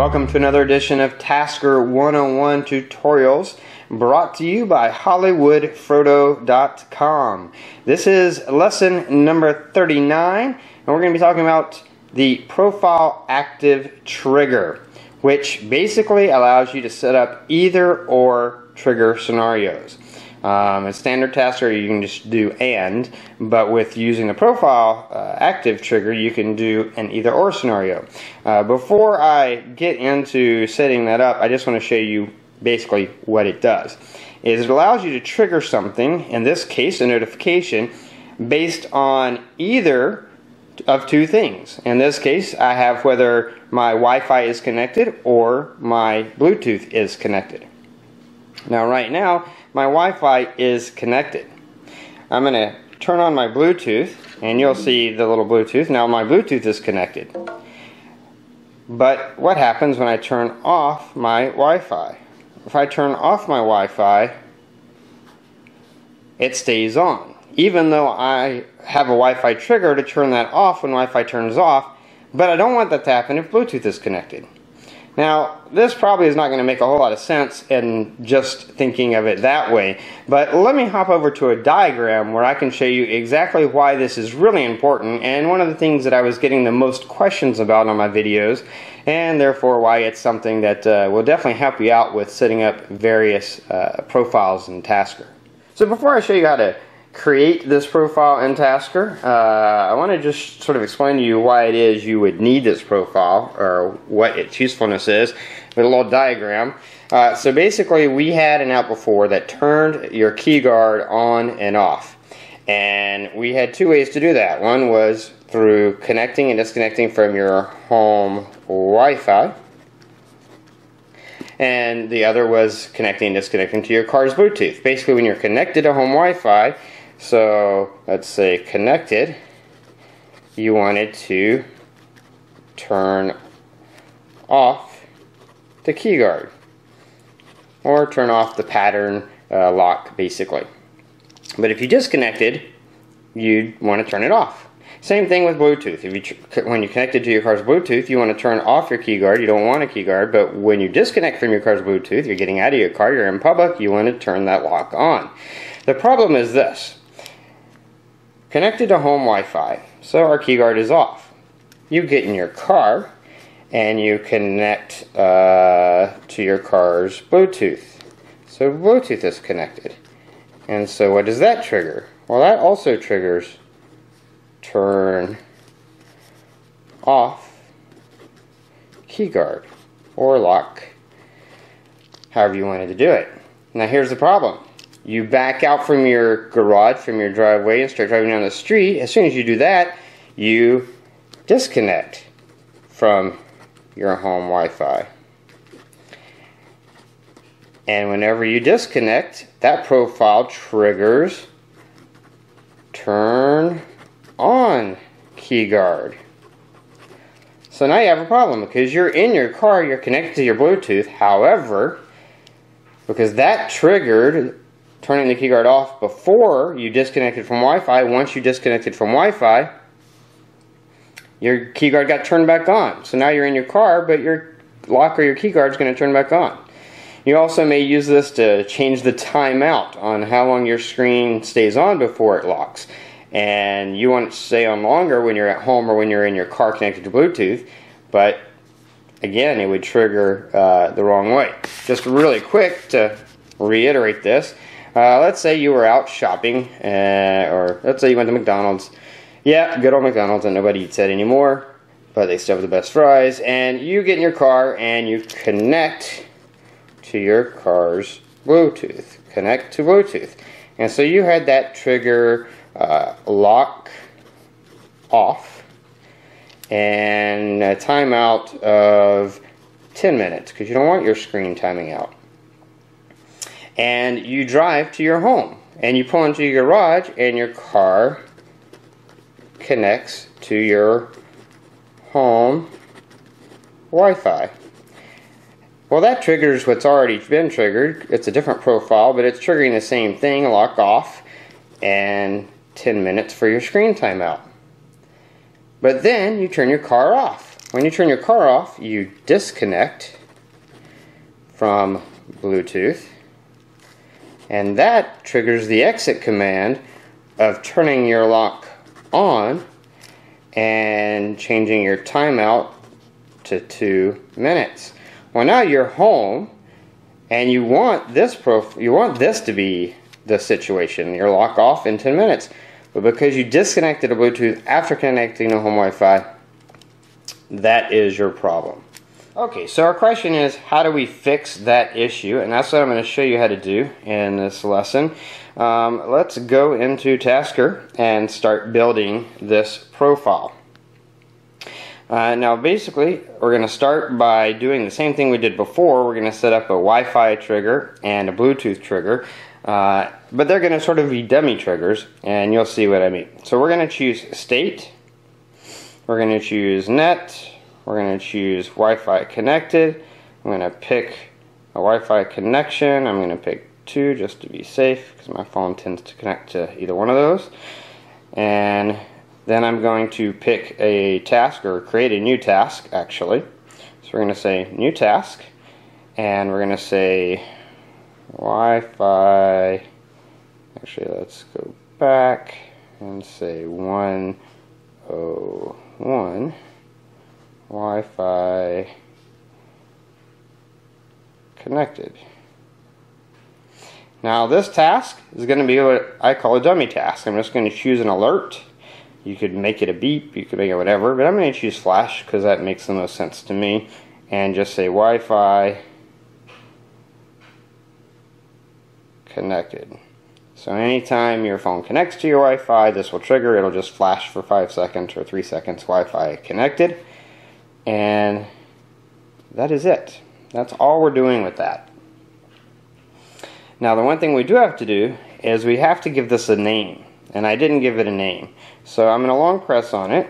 Welcome to another edition of Tasker 101 Tutorials, brought to you by hollywoodfrodo.com. This is lesson number 39, and we're going to be talking about the profile active trigger, which basically allows you to set up either or trigger scenarios. In standard Tasker, you can just do and, but with using the profile active trigger, you can do an either or scenario. Before I get into setting that up, I just want to show you basically what it does. It allows you to trigger something, in this case a notification, based on either of two things. In this case, I have whether my Wi-Fi is connected or my Bluetooth is connected. Now right now, my Wi-Fi is connected. I'm going to turn on my Bluetooth, and you'll see the little Bluetooth. Now my Bluetooth is connected. But what happens when I turn off my Wi-Fi? If I turn off my Wi-Fi, it stays on. Even though I have a Wi-Fi trigger to turn that off when Wi-Fi turns off, but I don't want that to happen if Bluetooth is connected. Now, this probably is not going to make a whole lot of sense in just thinking of it that way, but let me hop over to a diagram where I can show you exactly why this is really important, and one of the things that I was getting the most questions about on my videos, and therefore why it's something that will definitely help you out with setting up various profiles in Tasker. So before I show you how to create this profile in Tasker, I want to just sort of explain to you why it is you would need this profile, or what its usefulness is, with a little diagram. So basically, we had an app before that turned your key guard on and off, and we had two ways to do that. One was through connecting and disconnecting from your home Wi-Fi, and the other was connecting and disconnecting to your car's Bluetooth. Basically, when you're connected to home Wi-Fi, so let's say connected, you wanted to turn off the key guard, or turn off the pattern lock basically. But if you disconnected, you'd want to turn it off. Same thing with Bluetooth. When you connected to your car's Bluetooth, you want to turn off your key guard. You don't want a key guard, but when you disconnect from your car's Bluetooth, you're getting out of your car, you're in public, you want to turn that lock on. The problem is this. Connected to home Wi-Fi, so our key guard is off. You get in your car and you connect to your car's Bluetooth. So Bluetooth is connected. And so what does that trigger? Well, that also triggers turn off key guard or lock, however you wanted to do it. Now here's the problem. You back out from your garage, from your driveway, and start driving down the street. As soon as you do that, you disconnect from your home Wi-Fi. And whenever you disconnect, that profile triggers turn on key guard. So now you have a problem because you're in your car, you're connected to your Bluetooth. However, because that triggered turning the key guard off before you disconnected from Wi-Fi, once you disconnected from Wi-Fi, your key guard got turned back on. So now you're in your car, but your lock or your key guard is going to turn back on. You also may use this to change the timeout on how long your screen stays on before it locks. And you want it to stay on longer when you're at home or when you're in your car connected to Bluetooth, but again, it would trigger the wrong way. Just really quick to reiterate this. Let's say you were out shopping, or let's say you went to McDonald's. Yeah, good old McDonald's, and nobody eats that anymore, but they still have the best fries. And you get in your car and you connect to your car's Bluetooth. Connect to Bluetooth. And so you had that trigger lock off and a timeout of 10 minutes because you don't want your screen timing out. And you drive to your home and you pull into your garage and your car connects to your home Wi-Fi. Well, that triggers what's already been triggered. It's a different profile, but it's triggering the same thing, lock off, and 10 minutes for your screen timeout. But then you turn your car off. when you turn your car off, you disconnect from Bluetooth, and that triggers the exit command of turning your lock on and changing your timeout to 2 minutes. Well, now you're home and you want this to be the situation. Your lock off in 10 minutes. But because you disconnected a Bluetooth after connecting to home Wi-Fi, that is your problem. Okay, so our question is, how do we fix that issue? And that's what I'm going to show you how to do in this lesson. Let's go into Tasker and start building this profile. Now basically, we're going to start by doing the same thing we did before. We're going to set up a Wi-Fi trigger and a Bluetooth trigger. But they're going to sort of be dummy triggers, and you'll see what I mean. So we're going to choose state. We're going to choose net. We're going to choose Wi-Fi connected. I'm going to pick a Wi-Fi connection. I'm going to pick 2 just to be safe because my phone tends to connect to either one of those. And then I'm going to pick a task, or create a new task actually. So we're going to say new task, and we're going to say Wi-Fi. Actually, let's go back and say 101 Wi-Fi connected. Now this task is going to be what I call a dummy task. I'm just going to choose an alert. You could make it a beep, you could make it whatever, but I'm going to choose flash because that makes the most sense to me, and just say Wi-Fi connected. So anytime your phone connects to your Wi-Fi, this will trigger. It'll just flash for 5 seconds or 3 seconds, Wi-Fi connected. And that is it. That's all we're doing with that. Now the one thing we do have to do is we have to give this a name. And I didn't give it a name. So I'm going to long press on it,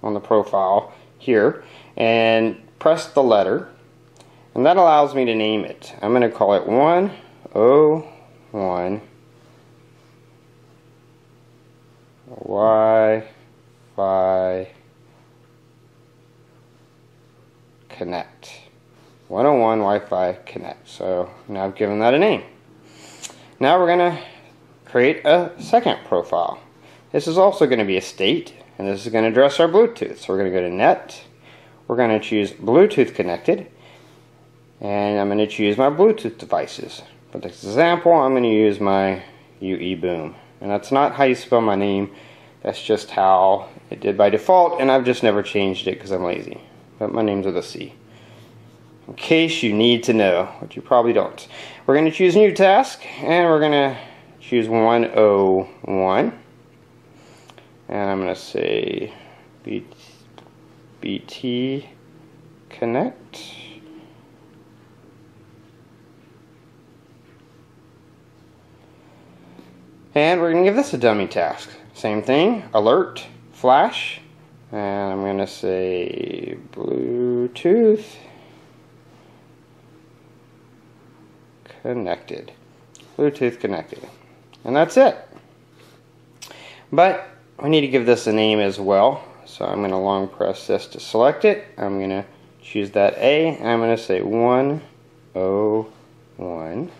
on the profile here, and press the letter. And that allows me to name it. I'm going to call it 101 Wi-Fi Connect. 101 Wi-Fi Connect. So now I've given that a name. Now we're going to create a second profile. This is also going to be a state, and this is going to address our Bluetooth. So we're going to go to net. We're going to choose Bluetooth connected. And I'm going to choose my Bluetooth devices. For this example, I'm going to use my UE Boom. And that's not how you spell my name. That's just how it did by default, and I've just never changed it because I'm lazy. But my name's with a C. In case you need to know, which you probably don't. We're going to choose new task, and we're going to choose 101. And I'm going to say BT Connect. And we're going to give this a dummy task. Same thing, alert, flash, and I'm going to say Bluetooth connected. Bluetooth connected. And that's it. But we need to give this a name as well. So I'm going to long press this to select it. I'm going to choose that A, and I'm going to say 101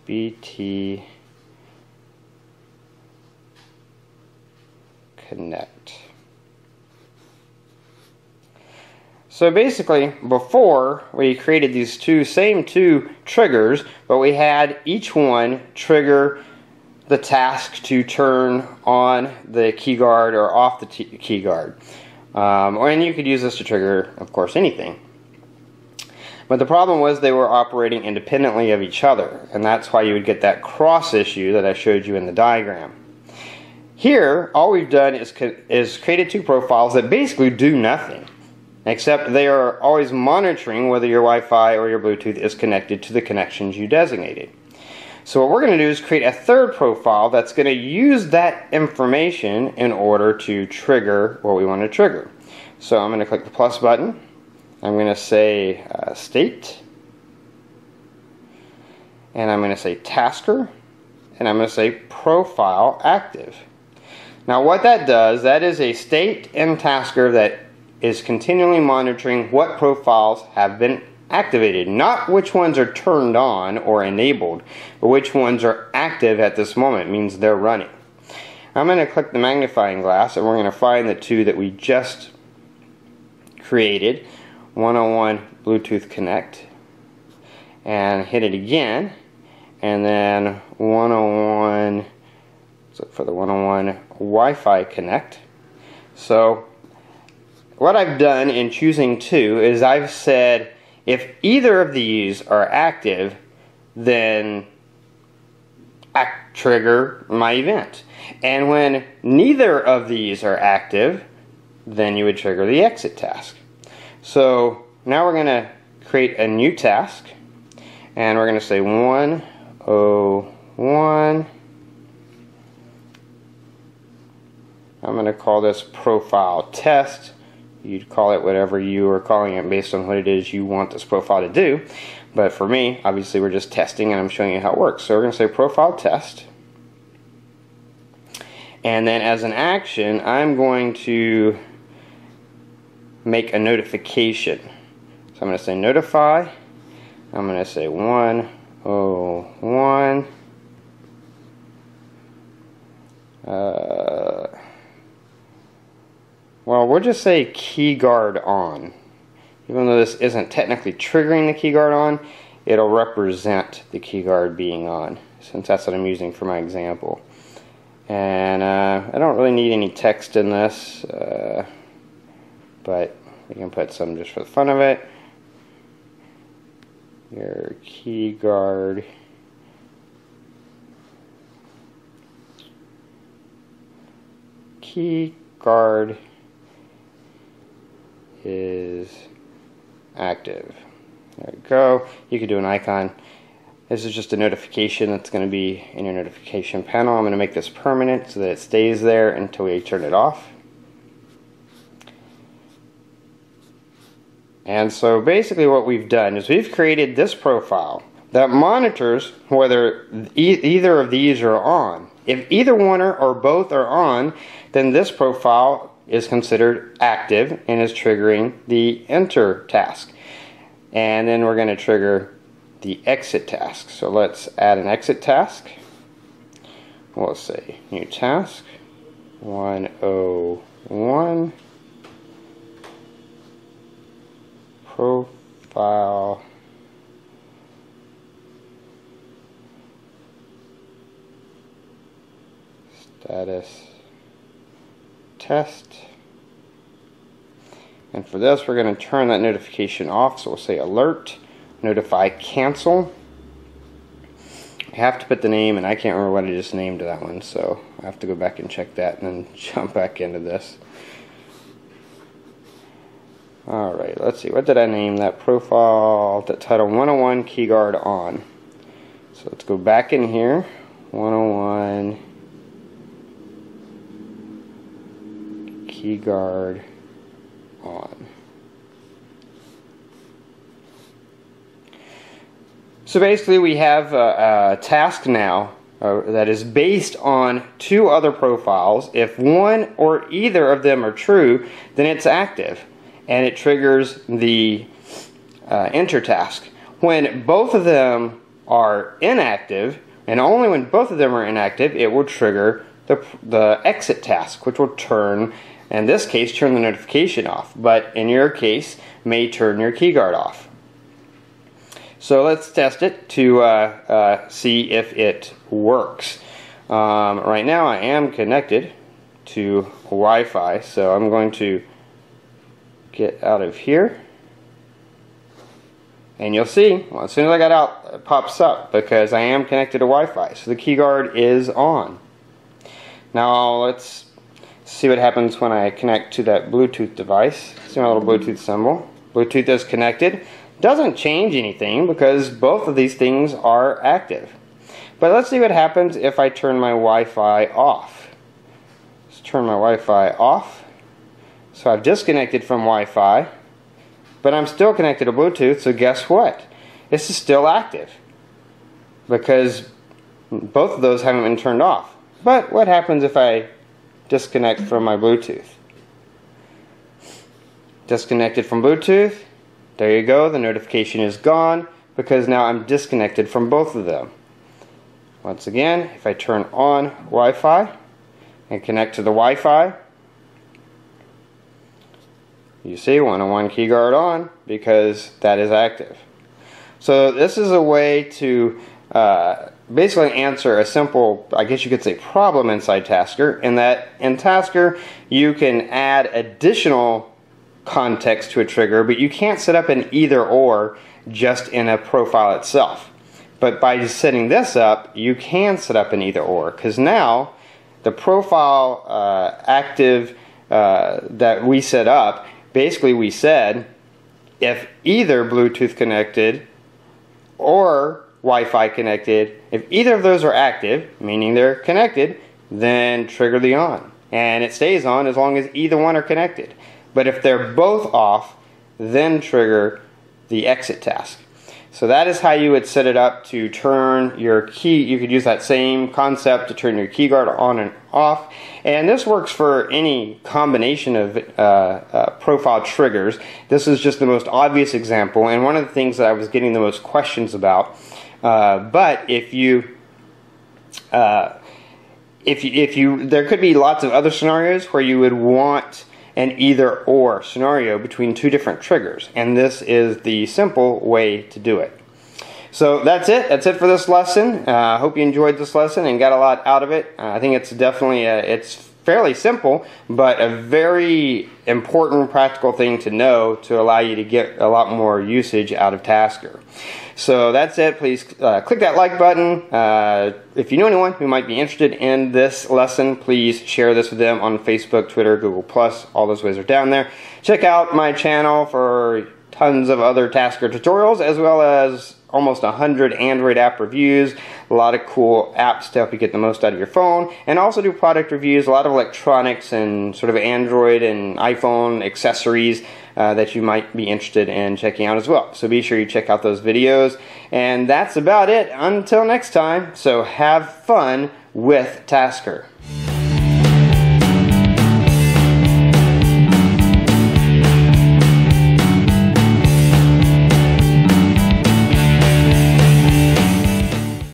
BT Connect. So basically, before we created these same two triggers, but we had each one trigger the task to turn on the key guard or off the key guard. And you could use this to trigger, of course, anything. But the problem was they were operating independently of each other, and that's why you would get that cross issue that I showed you in the diagram. Here, all we've done is created two profiles that basically do nothing, except they are always monitoring whether your Wi-Fi or your Bluetooth is connected to the connections you designated. So what we're going to do is create a third profile that's going to use that information in order to trigger what we want to trigger. So I'm going to click the plus button. I'm going to say state, and I'm going to say tasker, and I'm going to say profile active. Now what that does, that is a state in Tasker that is continually monitoring what profiles have been activated. Not which ones are turned on or enabled, but which ones are active at this moment. It means they're running. I'm going to click the magnifying glass and we're going to find the two that we just created. 101 Bluetooth Connect. And hit it again. And then 101, let's look for the 101 Wi-Fi Connect. So what I've done in choosing two is I've said if either of these are active, then trigger my event. And when neither of these are active, then you would trigger the exit task. So now we're going to create a new task, and we're going to say 101. I'm going to call this profile test. You'd call it whatever you are calling it based on what it is you want this profile to do. But for me, obviously we're just testing and I'm showing you how it works. So we're going to say profile test. And then as an action, I'm going to make a notification. So I'm going to say notify. I'm going to say 101. Well, we'll just say key guard on. Even though this isn't technically triggering the key guard on, it'll represent the key guard being on, since that's what I'm using for my example. And I don't really need any text in this, but we can put some just for the fun of it. Your key guard is active. There we go. You could do an icon. This is just a notification that's going to be in your notification panel. I'm going to make this permanent so that it stays there until we turn it off. And so basically what we've done is we've created this profile that monitors whether either of these are on. If either one or both are on, then this profile is considered active and is triggering the enter task. And then we're going to trigger the exit task. So let's add an exit task. We'll say new task 101 profile status test. And for this, we're going to turn that notification off. So we'll say alert, notify, cancel. I have to put the name, and I can't remember what I just named that one, so I have to go back and check that and then jump back into this. Alright, let's see, what did I name that profile? That title 101 key guard on. So let's go back in here, 101 key guard on. So basically we have a task now that is based on two other profiles. If one or either of them are true, then it's active and it triggers the enter task. When both of them are inactive, and only when both of them are inactive, it will trigger the exit task, which will turn, in this case, turn the notification off, but in your case may turn your key guard off. So let's test it to see if it works. Right now I am connected to Wi-Fi, so I'm going to get out of here. And you'll see, well, as soon as I got out, it pops up because I am connected to Wi-Fi. So the key guard is on. Now let's see what happens when I connect to that Bluetooth device. See my little Bluetooth symbol. Bluetooth is connected. Doesn't change anything because both of these things are active. But let's see what happens if I turn my Wi-Fi off. Let's turn my Wi-Fi off. So I've disconnected from Wi-Fi, but I'm still connected to Bluetooth, so guess what? This is still active because both of those haven't been turned off. But what happens if I disconnect from my Bluetooth. Disconnected from Bluetooth. There you go. The notification is gone because now I'm disconnected from both of them. Once again, if I turn on Wi-Fi and connect to the Wi-Fi, you see 101 key guard on because that is active. So this is a way to basically answer a simple, I guess you could say, problem inside Tasker, in that in Tasker you can add additional context to a trigger, but you can't set up an either or just in a profile itself. But by setting this up, you can set up an either or, because now the profile active that we set up, basically we said if either Bluetooth connected or Wi-Fi connected, if either of those are active, meaning they're connected, then trigger the on. And it stays on as long as either one are connected. But if they're both off, then trigger the exit task. So that is how you would set it up to turn your key. You could use that same concept to turn your key guard on and off. And this works for any combination of profile triggers. This is just the most obvious example, and one of the things that I was getting the most questions about. But if you, there could be lots of other scenarios where you would want an either or scenario between two different triggers, and this is the simple way to do it. So that's it for this lesson. I hope you enjoyed this lesson and got a lot out of it. I think it's definitely it's fairly simple, but a very important practical thing to know to allow you to get a lot more usage out of Tasker. So that's it. Please click that like button. If you know anyone who might be interested in this lesson, please share this with them on Facebook, Twitter, Google+. All those ways are down there. Check out my channel for tons of other Tasker tutorials, as well as almost 100 Android app reviews, a lot of cool apps to help you get the most out of your phone, and also do product reviews, a lot of electronics and sort of Android and iPhone accessories that you might be interested in checking out as well. So be sure you check out those videos. And that's about it until next time. So have fun with Tasker.